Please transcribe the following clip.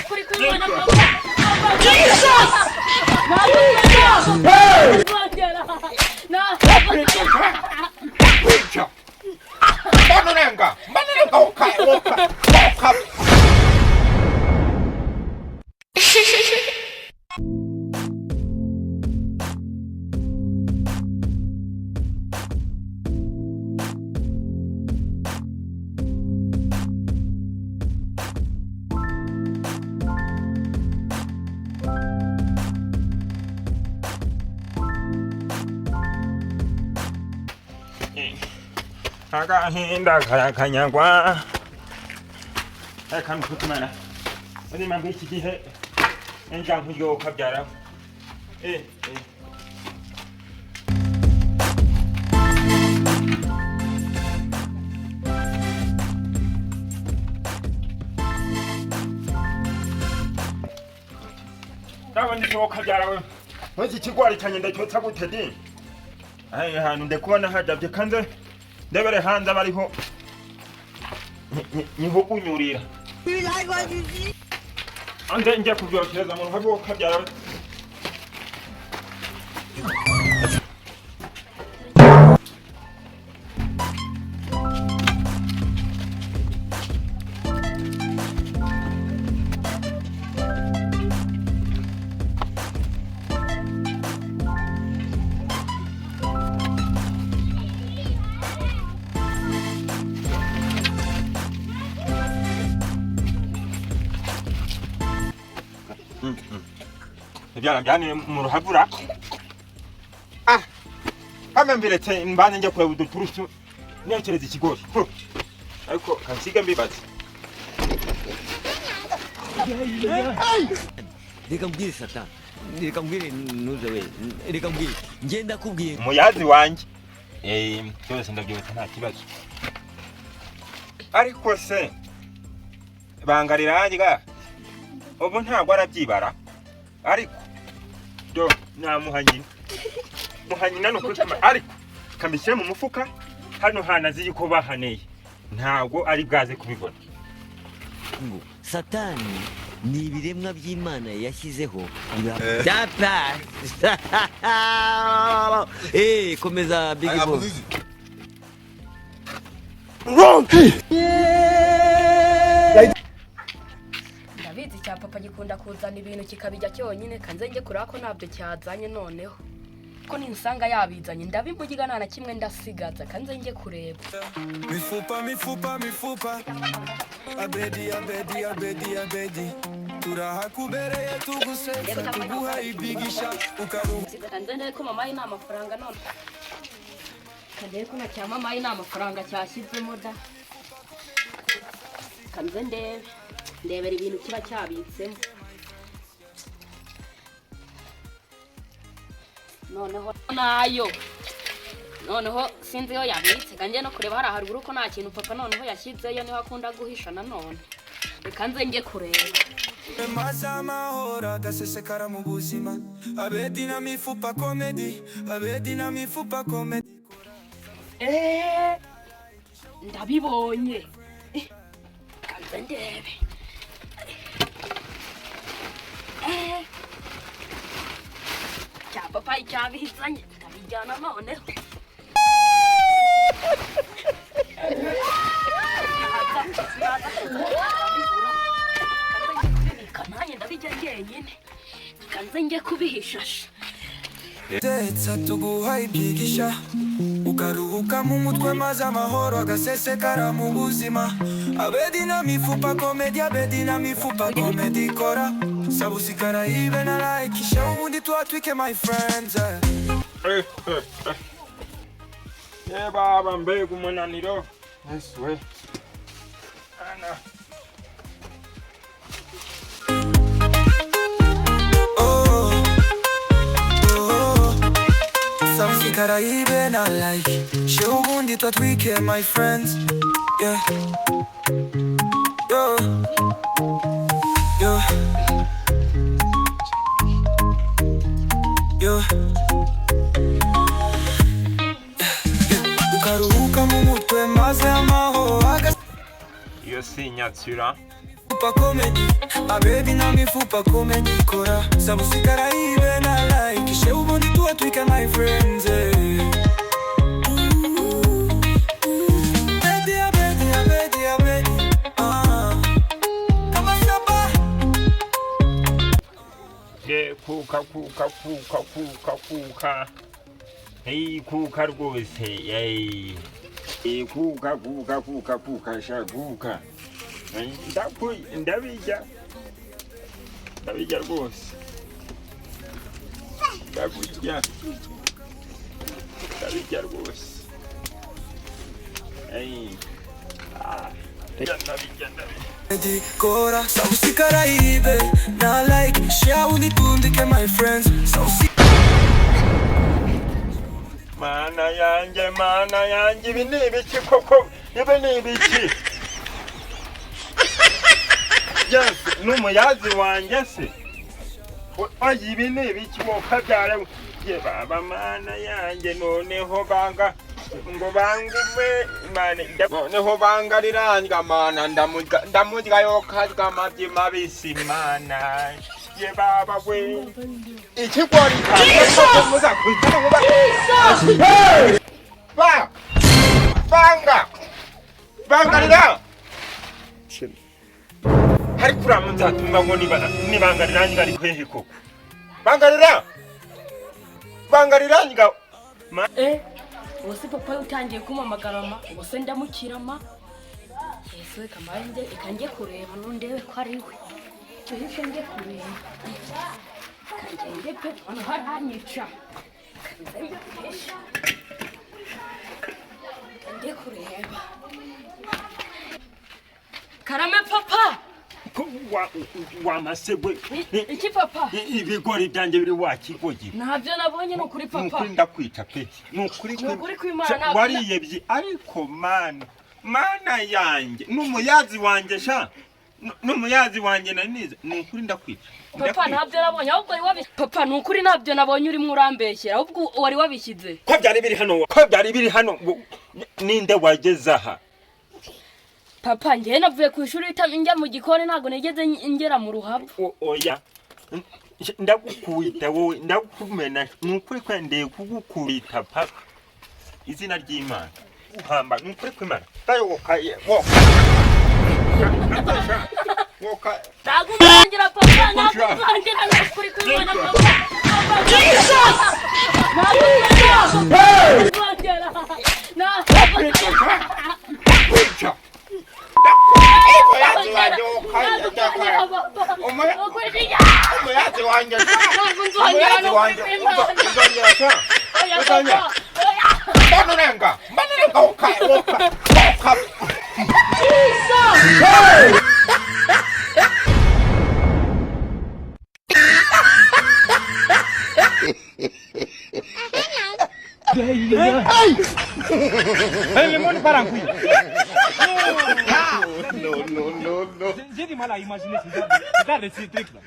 kuri kumwana papa. Jesus! Manenga oka. Agahinda karakanyagwa akantu kutumana uri mambo iki gihe enjangu yo kabyara Nabandi cyo kabyara we iki kigwari cyanye ndacyotsa gutedi hantu ndekubona hadavye kanze ndebere hanze bariho niho kunyurira ande njya kubyokeza mu ruhago kabyara Byara byane mu ruhavura amembiretse mbane njya kureba uduturusu nyakereza ikigori ariko kansiga mbibaze reka mbwire Satan reka mbwire nuzewe reka mbwire ngenda kubwiye umuyazi wanje cyose ndabyota nta kibazo ariko se bangariranga ubu ntabwo arabyibara ariko do namuhanyina muhanyina no kutuma ariko kambishyire mu mufuka hano hanazi yuko bahaneye ntabwo ari bwaze kubibona ngo Satani ni ibiremwa by'Imana yashyizeho data komeza big boss Ndabizi cya papa gikunda kuzana ibintu kikabijya cyonyine kanze nge kurako ntabyo cyazanye noneho ko ninsanga yabizanye ndabimugigana na kimwe ndasigaza kanze nge kureba mifupa abedi turahakubereye tuguseza tuguha ibigisha ukaruhuka kanze ndebe ko mama ina amafaranga none kanze ko na cya mama ina amafaranga cyashyizemo da kanze ndebera ibintu kiba cyabitsemo noneho sinzi yo yabitse kanje no kureba hari haruguru ko nta kintu papa noneho yashyizeyo niho akunda guhisha nanone reka nze nge kureba mazamahora gasesekara mu buzima abedi na mifupa comedy ndabibonye kanze ndebe cya papa cyabizanye ndabijyana noneho kananye ndabijya njyenyine kanze nge kubihishasha Tetsa tuguha ibyigisha ukaruhuka mu mutwe maze amahoro agasesekara mu buzima abedi na mifupa comedy kora sabusikara ibe na like show ubundi twatwike my friends baba mbega umunaniro eswe ana Caraibe na like show ubundi twatwike my friends yeah ukaruhuka mu mutwe maze amahoro iyo si nyatsura mifupa comedy. A baby na mifupa comedy kora. Sabu sikara ibe na like. She ubondi tuwa twika my friends. Kuka. Hey, kuka rwose. Hey. Kuka sha kuka. Ndabijya rwose. Ndabijya rwose. Hey. Ndabijya. Kora, sabu sikara ibe na like. She ubondi tundike my friends. Mana yanjye ibi ni ibiki koko? Ibi ni ibiki? Yes, n'umuyazi wanjye se. Oyi ibi ni ibiki wokabyara? Ye baba mana yanjye noneho banga ngo bangume mane noneho bangariranga mana ndamurya yokarya amabyi mabisi mana. Ye baba we ikigori kandi muza kwitana ngo bangarira hari kurama nzatumva ngo nibangarira njye ari kwehe koko bangarira njye Wose papa utangiye kumamagarama wose ndamukirama Yesu kamarinde ikangiye kureba nundebe ko ari we Yesu ngiye kureba Kanjye pe hano haranyica Kanjye kureba Karame papa wa masegwe Iki papa ibigori byanjye biri wakigogi Ntabyo nabonye no kuri papa Nukuri ndakwica pe Nukuri kw'Imana wariyebye ariko mana yanjye n'umuyazi wanjye sha n'umuyazi wanjye nanize nukuri ndakwica Papa ntabyo nabonye ahubwo wari wabishyize Papa nukuri ntabyo nabonye urimo urambeshyera ahubwo wari wabishyize Ko byari biri hano ninde wageze aha Papa njye navuye ku ishuri njya mu gikoni ntago nigeze ngera mu ruhabo Oya ndagukwita wowe ndakumena nukuri kwendeye kugukubita papa izina ry'Imana uhamba nukuri kw'Imana tayokaye woka Nagukangira papa nagukangira nukuri kw'Imana papa Jesus lemon barangui. No. J'ai du mal à imaginer ces trucs là.